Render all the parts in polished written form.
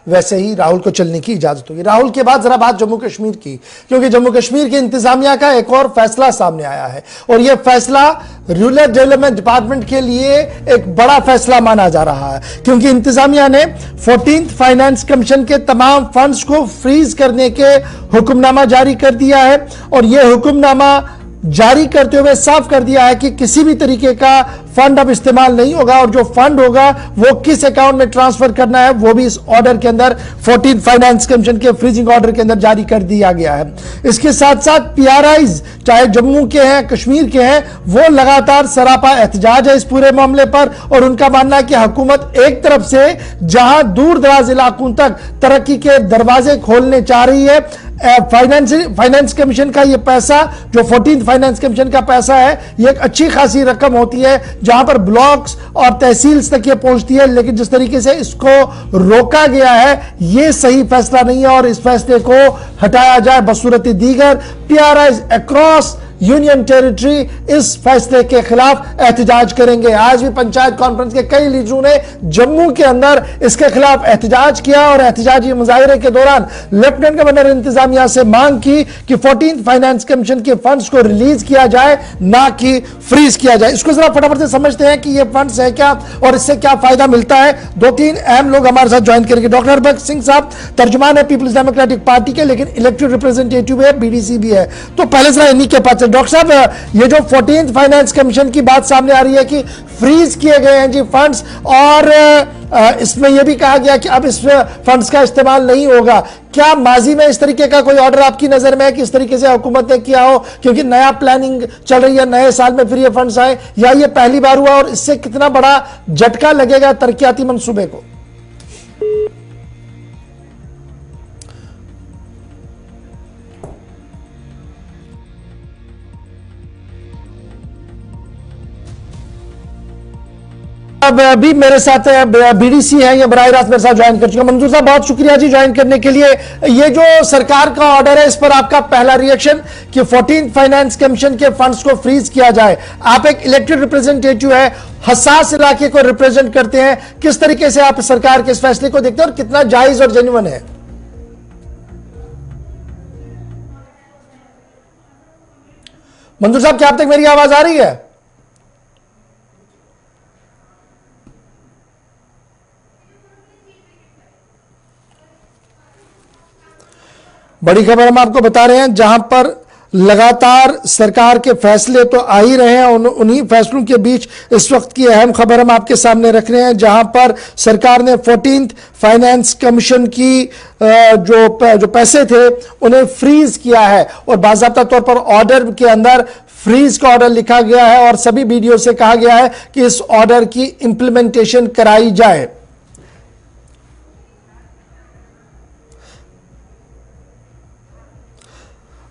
वैसे ही राहुल को चलने की इजाजत होगी। राहुल के बाद जरा बात जम्मू कश्मीर की, क्योंकि जम्मू कश्मीर की इंतजामिया का एक और फैसला सामने आया है और यह फैसला रूरल डेवलपमेंट डिपार्टमेंट के लिए एक बड़ा फैसला माना जा रहा है, क्योंकि इंतजामिया ने 14th फाइनेंस कमीशन के तमाम फंड्स को फ्रीज करने के हुक्मनामा जारी कर दिया है और यह हुक्मनामा जारी करते हुए साफ कर दिया है कि किसी भी तरीके का फंड अब इस्तेमाल नहीं होगा और जो फंड होगा वो किस अकाउंट में ट्रांसफर करना है वो भी इस ऑर्डर के अंदर 14th फाइनेंस कमीशन के फ्रीजिंग ऑर्डर के अंदर जारी कर दिया गया है। इसके साथ साथ पीआरआईज चाहे जम्मू के हैं कश्मीर के हैं वो लगातार सरापा एहतजाज है इस पूरे मामले पर और उनका मानना है कि हुकूमत एक तरफ से जहां दूर दराज इलाकों तक तरक्की के दरवाजे खोलने चाह रही है, फाइनेंस कमीशन का यह पैसा जो 14th फाइनेंस कमीशन का पैसा है यह एक अच्छी खासी रकम होती है जहां पर ब्लॉक्स और तहसील्स तक ये पहुंचती है, लेकिन जिस तरीके से इसको रोका गया है यह सही फैसला नहीं है और इस फैसले को हटाया जाए। बसूरत दीगर पीआरआईज अक्रॉस यूनियन टेरिटरी इस फैसले के खिलाफ एहतजाज करेंगे। आज भी पंचायत कॉन्फ्रेंस के कई लीडरों ने जम्मू के अंदर इसके खिलाफ एहतजाज किया और एहतजाजी मुजाहिरे के दौरान लेफ्टिनेंट गवर्नर इंतजामिया से मांग की कि 14th फाइनेंस कमीशन के फंड्स को रिलीज किया जाए, ना कि फ्रीज किया जाए। इसको जरा फटाफट से समझते हैं कि ये फंड्स है क्या और इससे क्या फायदा मिलता है। 2-3 अहम लोग हमारे साथ ज्वाइन करेंगे। डॉक्टर हरबख्श सिंह साहब तर्जुमान है पीपल्स डेमोक्रेटिक पार्टी के, लेकिन इलेक्टेड रिप्रेजेंटेटिव है, बीडीसी भी है। तो पहले जरा इन्हीं के पास डॉक्टर साहब, ये जो 14th फाइनेंस कमीशन की बात सामने आ रही है कि फ्रीज किए गए हैं जी फंड्स और इसमें यह भी कहा गया कि अब इस फंड्स का इस्तेमाल नहीं होगा, क्या माजी में इस तरीके का कोई ऑर्डर आपकी नजर में है कि इस तरीके से हुकूमत ने किया हो, क्योंकि नया प्लानिंग चल रही है, नए साल में फिर ये फंड्स आए, या ये पहली बार हुआ और इससे कितना बड़ा झटका लगेगा तरक्याती मंसूबे को? अब अभी मेरे साथ बीडीसी है, ये बराह रास्त मेरे साथ ज्वाइन कर चुका। मंजूर साहब बहुत शुक्रिया जी ज्वाइन करने के लिए। ये जो सरकार का ऑर्डर है इस पर आपका पहला रिएक्शन कि 14th फाइनेंस कमीशन के फंड्स को फ्रीज किया जाए। आप एक इलेक्टेड रिप्रेजेंटेटिव है, हसास इलाके को रिप्रेजेंट करते हैं, किस तरीके से आप सरकार के इस फैसले को देखते हैं और कितना जायज और जेन्युइन है? मंजूर साहब क्या आप तक मेरी आवाज आ रही है? बड़ी खबर हम आपको बता रहे हैं, जहां पर लगातार सरकार के फैसले तो आ ही रहे हैं, उन्हीं फैसलों के बीच इस वक्त की अहम खबर हम आपके सामने रख रहे हैं, जहां पर सरकार ने 14th फाइनेंस कमीशन की जो पैसे थे उन्हें फ्रीज किया है और बाकायदा तौर पर ऑर्डर के अंदर फ्रीज का ऑर्डर लिखा गया है और सभी वीडियो से कहा गया है कि इस ऑर्डर की इंप्लीमेंटेशन कराई जाए।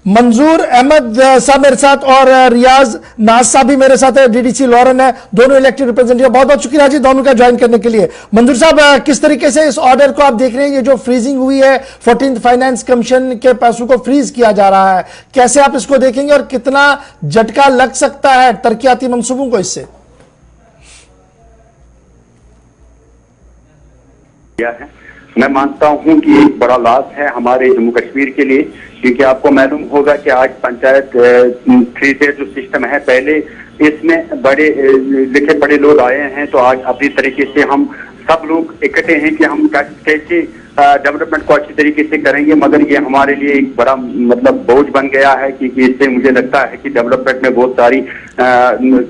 मंजूर अहमद साहब मेरे साथ और रियाज नाज साहब भी मेरे साथ है, डीडीसी लॉरेन है, दोनों इलेक्टेड रिप्रेजेंटेटिव। बहुत बहुत शुक्रिया जी दोनों का ज्वाइन करने के लिए। मंजूर साहब किस तरीके से इस ऑर्डर को आप देख रहे हैं, ये जो फ्रीजिंग हुई है 14th फाइनेंस कमीशन के पैसों को फ्रीज किया जा रहा है, कैसे आप इसको देखेंगे और कितना झटका लग सकता है तरक्याती मंसूबों को इससे? मैं मानता हूं कि एक बड़ा लॉस है हमारे जम्मू कश्मीर के लिए, क्योंकि आपको मालूम होगा कि आज पंचायत 3 जो सिस्टम है, पहले इसमें बड़े लिखे पढ़े लोग आए हैं, तो आज अपनी तरीके से हम सब लोग इकट्ठे हैं कि हम कैसे डेवलपमेंट को अच्छी तरीके से करेंगे, मगर ये हमारे लिए एक बड़ा मतलब बोझ बन गया है, क्योंकि इससे मुझे लगता है कि डेवलपमेंट में बहुत सारी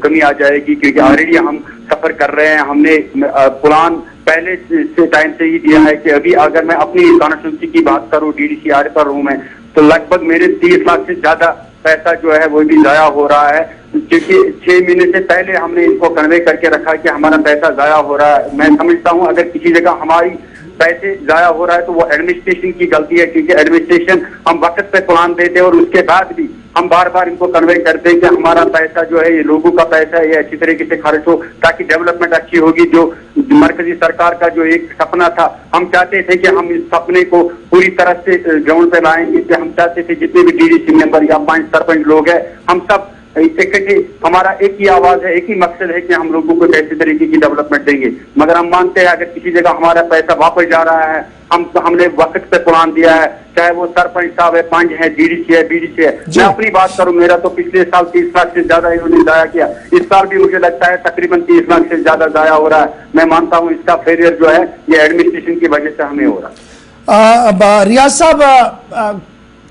कमी आ जाएगी, क्योंकि ऑलरेडी हम सफर कर रहे हैं। हमने प्लान पहले से टाइम से ही दिया है कि अभी अगर मैं अपनी कॉन्स्टिट्यूंसी की बात करूं, डीडीसीआर पर हूं मैं, तो लगभग मेरे 30 लाख से ज्यादा पैसा जो है वो भी जाया हो रहा है, क्योंकि 6 महीने से पहले हमने इनको कन्वे करके रखा कि हमारा पैसा जाया हो रहा है। मैं समझता हूं अगर किसी जगह हमारी पैसे जाया हो रहा है तो वो एडमिनिस्ट्रेशन की गलती है, क्योंकि एडमिनिस्ट्रेशन हम वक्त पे प्लान देते हैं और उसके बाद भी हम बार बार इनको कन्वे करते हैं कि हमारा पैसा जो है ये लोगों का पैसा है, ये अच्छी तरीके से खर्च हो ताकि डेवलपमेंट अच्छी होगी। जो मरकजी सरकार का जो एक सपना था, हम चाहते थे कि हम इस सपने को पूरी तरह से ग्राउंड पे लाएंगे, कि हम चाहते थे जितने भी डीडीसी मेंबर या 5 सरपंच लोग हैं, हम सब इकट्ठे, हमारा एक ही आवाज है, एक ही मकसद है कि हम लोगों को कैसे तरीके की डेवलपमेंट देंगे। मगर हम मानते हैं अगर किसी जगह हमारा पैसा वापस जा रहा है, हमने वक्त पे प्लान दिया है, चाहे वो सरपंच साहब है, पंच है, डीडीसी है, बीडीसी है। मैं अपनी बात करूं, मेरा तो पिछले साल 30 लाख से ज्यादा इन्होंने जाया किया, इस साल भी मुझे लगता है तकरीबन 30 लाख से ज्यादा जाया हो रहा है। मैं मानता हूं इसका फेलियर जो है ये एडमिनिस्ट्रेशन की वजह से हमें हो रहा है। रियाज साहब,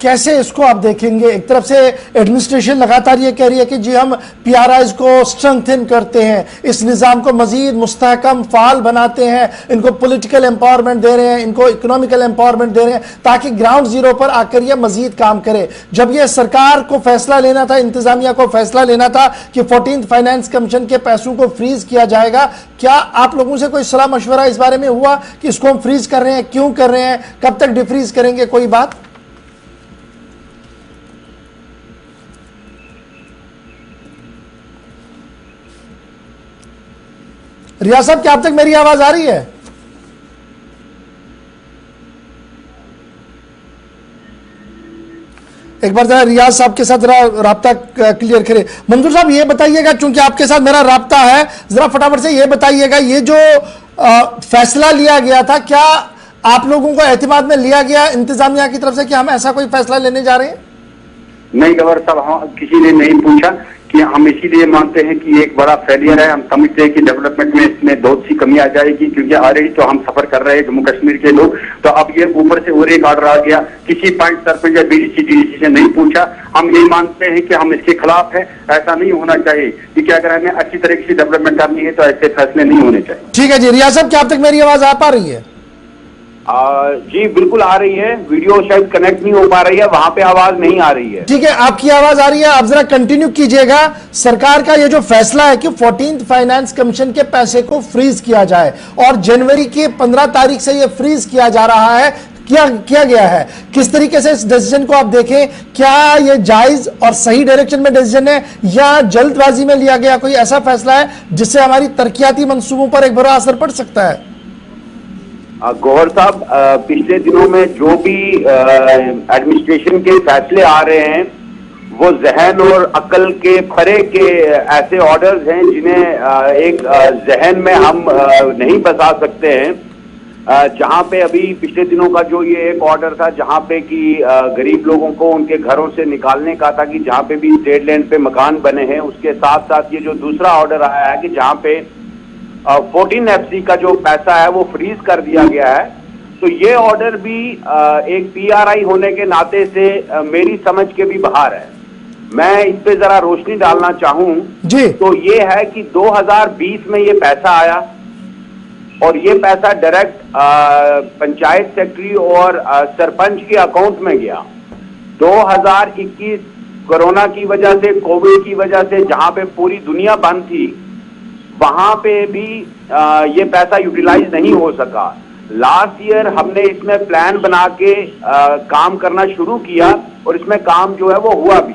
कैसे इसको आप देखेंगे? एक तरफ से एडमिनिस्ट्रेशन लगातार ये कह रही है कि जी हम पीआरआईज को स्ट्रेंथन करते हैं, इस निज़ाम को मजीद मुस्तहकम फाल बनाते हैं, इनको पॉलिटिकल एम्पावरमेंट दे रहे हैं, इनको इकोनॉमिकल एम्पावरमेंट दे रहे हैं ताकि ग्राउंड जीरो पर आकर ये मजीद काम करे। जब ये सरकार को फैसला लेना था, इंतजामिया को फैसला लेना था कि 14th फाइनेंस कमीशन के पैसों को फ्रीज किया जाएगा, क्या आप लोगों से कोई सलाह मशवरा इस बारे में हुआ कि इसको हम फ्रीज कर रहे हैं, क्यों कर रहे हैं, कब तक डिफ्रीज करेंगे, कोई बात? रियाज साहब, क्या आप तक मेरी आवाज आ रही है? एक बार जरा रियाज साहब के साथ जरा राब्ता क्लियर करें। मंजूर साहब, ये बताइएगा, चूंकि आपके साथ मेरा राब्ता है, जरा फटाफट से ये बताइएगा, ये जो फैसला लिया गया था, क्या आप लोगों को एतमाद में लिया गया इंतजामिया की तरफ से कि हम ऐसा कोई फैसला लेने जा रहे हैं? नहीं गवर्नर साहब, किसी ने नहीं पूछा कि हम इसीलिए मानते हैं कि एक बड़ा फेलियर है। हम समझते हैं कि डेवलपमेंट में इसमें बहुत सी कमी आ जाएगी, क्योंकि ऑलरेडी तो हम सफर कर रहे हैं जम्मू कश्मीर के लोग, तो अब ये ऊपर से और एक ऑर्डर आ गया, किसी पंच सरपंच या बीडीसी डीडीसी से नहीं पूछा। हम ये मानते हैं कि हम इसके खिलाफ है, ऐसा नहीं होना चाहिए, क्योंकि अगर हमें अच्छी तरीके से डेवलपमेंट करनी है तो ऐसे फैसले नहीं होने चाहिए। ठीक है जी। रियाज साहब, क्या आप तक मेरी आवाज आ पा रही है? जी बिल्कुल आ रही है, वीडियो शायद कनेक्ट नहीं हो पा रही है, वहां पे आवाज नहीं आ रही है। ठीक है, आपकी आवाज आ रही है, आप जरा कंटिन्यू कीजिएगा। सरकार का ये जो फैसला है कि 14th फाइनेंस कमीशन के पैसे को फ्रीज किया जाए और जनवरी की 15 तारीख से ये फ्रीज किया जा रहा है, किया गया है, किस तरीके से इस डिसीजन को आप देखें? क्या ये जायज और सही डायरेक्शन में डिसीजन है या जल्दबाजी में लिया गया कोई ऐसा फैसला है जिससे हमारी तरक्याती मंसूबों पर एक बुरा असर पड़ सकता है? गौहर साहब, पिछले दिनों में जो भी एडमिनिस्ट्रेशन के फैसले आ रहे हैं वो जहन और अकल के परे के ऐसे ऑर्डर्स हैं जिन्हें एक जहन में हम नहीं बसा सकते हैं। जहां पे अभी पिछले दिनों का जो ये एक ऑर्डर था, जहां पे कि गरीब लोगों को उनके घरों से निकालने का था, कि जहां पे भी स्टेट लैंड पे मकान बने हैं, उसके साथ साथ ये जो दूसरा ऑर्डर आया है कि जहां पे 14 FC का जो पैसा है वो फ्रीज कर दिया गया है, तो ये ऑर्डर भी एक PRI होने के नाते से मेरी समझ के भी बाहर है। मैं इस पे जरा रोशनी डालना चाहूं जी, तो ये है कि 2020 में ये पैसा आया और ये पैसा डायरेक्ट पंचायत सेक्रेटरी और सरपंच के अकाउंट में गया। 2021 कोरोना की वजह से, कोविड की वजह से, जहां पे पूरी दुनिया बंद थी, वहां पे भी ये पैसा यूटिलाइज नहीं हो सका। लास्ट ईयर हमने इसमें प्लान बना के काम करना शुरू किया और इसमें काम जो है वो हुआ भी,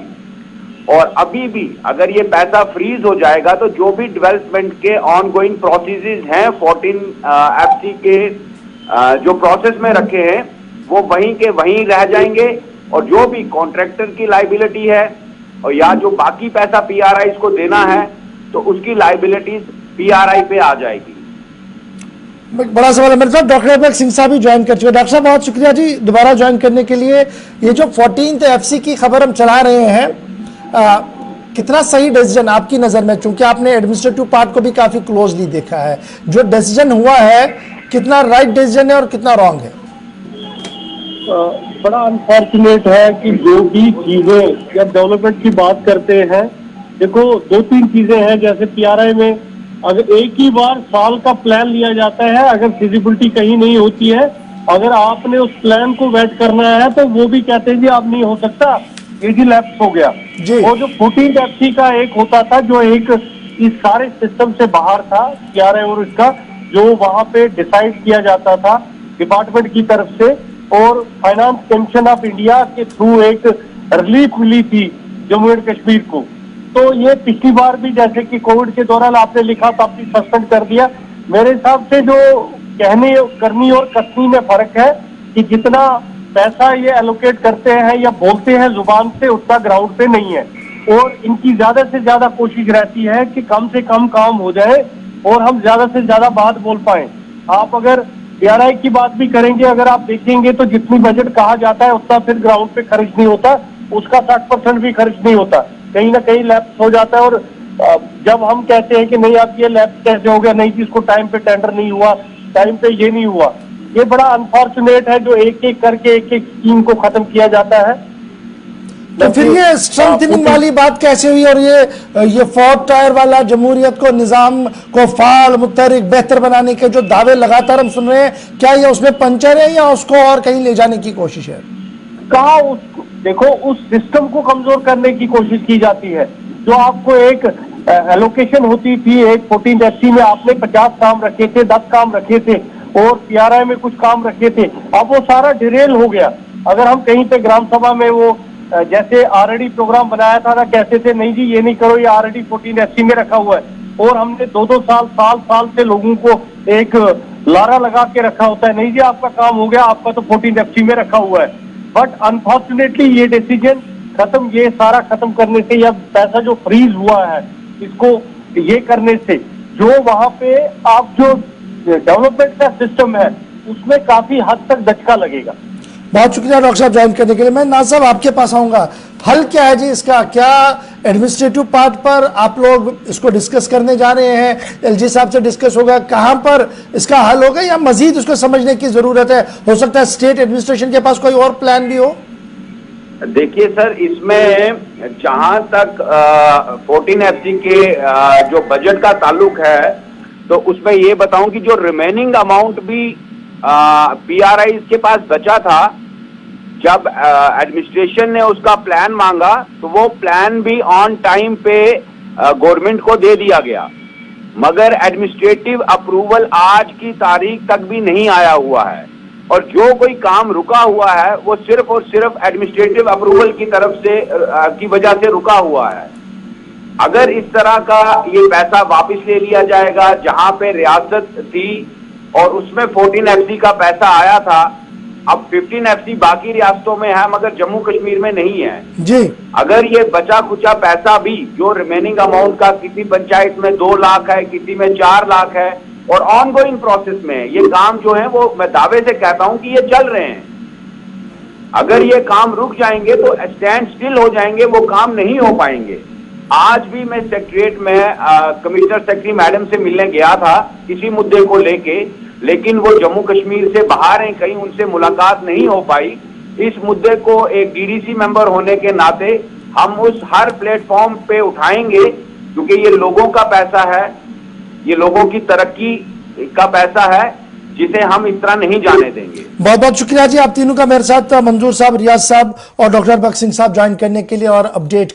और अभी भी अगर ये पैसा फ्रीज हो जाएगा तो जो भी डेवलपमेंट के ऑनगोइंग प्रोसेसेस हैं 14 FC के जो प्रोसेस में रखे हैं वो वहीं के वहीं रह जाएंगे, और जो भी कॉन्ट्रैक्टर की लाइबिलिटी है और या जो बाकी पैसा PRIs को देना है तो उसकी लाइबिलिटीज PRI पे आ जाएगी। बड़ा सवाल है मेरे साथ। डॉक्टर अकबर सिंह साहब भी ज्वाइन कर चुके। डॉक्टर साहब, बहुत शुक्रिया जी दोबारा ज्वाइन करने के लिए। ये जो 14th FC की खबर हम चला रहे हैं, कितना सही डिसीजन आपकी नजर में, चूंकि आपने एडमिनिस्ट्रेटिव पार्ट को भी काफी क्लोजली देखा है, जो डिसीजन हुआ है कितना राइट डिसीजन है और कितना रॉन्ग है? बड़ा अनफॉर्चुनेट है कि जो भी चीजें जब डेवलपमेंट की बात करते हैं, देखो 2-3 चीजें हैं। जैसे PRI में अगर एक ही बार साल का प्लान लिया जाता है, अगर फिजिबिलिटी कहीं नहीं होती है, अगर आपने उस प्लान को वेट करना है तो वो भी कहते हैं जी आप नहीं हो सकता, ये जी लैप्स हो गया। वो जो 14th FC का एक होता था जो एक इस सारे सिस्टम से बाहर था, PRI और इसका जो वहां पे डिसाइड किया जाता था डिपार्टमेंट की तरफ से, और फाइनेंस कमीशन ऑफ इंडिया के थ्रू एक रिलीफ मिली थी जम्मू एंड कश्मीर को। तो ये पिछली बार भी जैसे कि कोविड के दौरान आपने लिखा था, आपने सस्पेंड कर दिया। मेरे हिसाब से जो कहने करनी और कसनी में फर्क है कि जितना पैसा ये एलोकेट करते हैं या बोलते हैं जुबान से, उतना ग्राउंड पे नहीं है। और इनकी ज्यादा से ज्यादा कोशिश रहती है कि कम से कम काम हो जाए और हम ज्यादा से ज्यादा बात बोल पाए। आप अगर पीआरआई की बात भी करेंगे, अगर आप देखेंगे तो जितनी बजट कहा जाता है उतना फिर ग्राउंड पे खर्च नहीं होता, उसका 60% भी खर्च नहीं होता, कहीं ना कहीं लैप्स हो जाता है। और जब हम कहते हैं कि नहीं अब ये लैप्स कैसे हो गया, नहीं जिसको टाइम पे टेंडर नहीं हुआ, टाइम पे ये नहीं हुआ, ये बड़ा अनफॉर्चुनेट है जो एक एक करके एक एक स्कीम को खत्म किया जाता है। तो फिर ये स्ट्रेंथनिंग वाली बात कैसे हुई, और ये 4th टायर वाला जमहूरियत को, निजाम को फाल मुतहरिक बेहतर बनाने के जो दावे लगातार हम सुन रहे हैं, क्या ये उसमें पंचर है या उसको और कहीं ले जाने की कोशिश है? कहा उसको देखो, उस सिस्टम को कमजोर करने की कोशिश की जाती है। जो आपको एक एलोकेशन होती थी, एक 14 FC में आपने 50 काम रखे थे, 10 काम रखे थे और पीआरआई में कुछ काम रखे थे, अब वो सारा डिरेल हो गया। अगर हम कहीं पे ग्राम सभा में वो जैसे आरडी प्रोग्राम बनाया था ना, कहते थे नहीं जी ये नहीं करो, ये आरडी 14 FC में रखा हुआ है, और हमने 2-2 साल से लोगों को एक लारा लगा के रखा होता है, नहीं जी आपका काम हो गया, आपका तो 14 FC में रखा हुआ है। बट अनफॉर्चुनेटली ये डिसीजन खत्म, ये सारा खत्म करने से, या पैसा जो फ्रीज हुआ है इसको ये करने से, जो वहां पे आप जो डेवलपमेंट का सिस्टम है उसमें काफी हद तक दचका लगेगा। बहुत शुक्रिया डॉक्टर साहब ज्वाइन करने के लिए। मैं नाज़ साहब आपके पास आऊंगा, हल क्या है जी इसका? क्या एडमिनिस्ट्रेटिव पार्ट पर आप लोग इसको डिस्कस करने जा रहे हैं, एलजी साहब से डिस्कस होगा, कहां पर इसका हल होगा, या मजीद इसको समझने की जरूरत है? हो सकता है स्टेट एडमिनिस्ट्रेशन के पास कोई और प्लान भी हो। देखिए सर, इसमें जहां तक 14 FC के जो बजट का ताल्लुक है, तो उसमें ये बताऊं कि जो रिमेनिंग अमाउंट भी पीआरआई के पास बचा था, जब एडमिनिस्ट्रेशन ने उसका प्लान मांगा तो वो प्लान भी ऑन टाइम पे गवर्नमेंट को दे दिया गया, मगर एडमिनिस्ट्रेटिव अप्रूवल आज की तारीख तक भी नहीं आया हुआ है, और जो कोई काम रुका हुआ है वो सिर्फ और सिर्फ एडमिनिस्ट्रेटिव अप्रूवल की तरफ से की वजह से रुका हुआ है। अगर इस तरह का ये पैसा वापस ले लिया जाएगा, जहां पे रियासत थी और उसमें 14 FC का पैसा आया था, अब 15 FC बाकी रियासतों में है मगर जम्मू कश्मीर में नहीं है जी। अगर ये बचा कुचा पैसा भी जो रिमेनिंग अमाउंट का, किसी पंचायत में 2 लाख है, किसी में 4 लाख है, और ऑन गोइंग प्रोसेस में है ये काम जो है, वो मैं दावे से कहता हूं कि ये चल रहे हैं। अगर ये काम रुक जाएंगे तो स्टैंड स्टिल हो जाएंगे, वो काम नहीं हो पाएंगे। आज भी मैं सेक्रेटरीट में कमिश्नर सेक्रेटरी मैडम से मिलने गया था इसी मुद्दे को लेके, लेकिन वो जम्मू कश्मीर से बाहर हैं, कहीं उनसे मुलाकात नहीं हो पाई। इस मुद्दे को एक डीडीसी मेंबर होने के नाते हम उस हर प्लेटफॉर्म पे उठाएंगे, क्योंकि ये लोगों का पैसा है, ये लोगों की तरक्की का पैसा है, जिसे हम इस तरह नहीं जाने देंगे। बहुत बहुत शुक्रिया जी आप तीनों का मेरे साथ, मंजूर साहब, रियाज साहब और डॉक्टर बख्श सिंह साहब ज्वाइन करने के लिए और अपडेट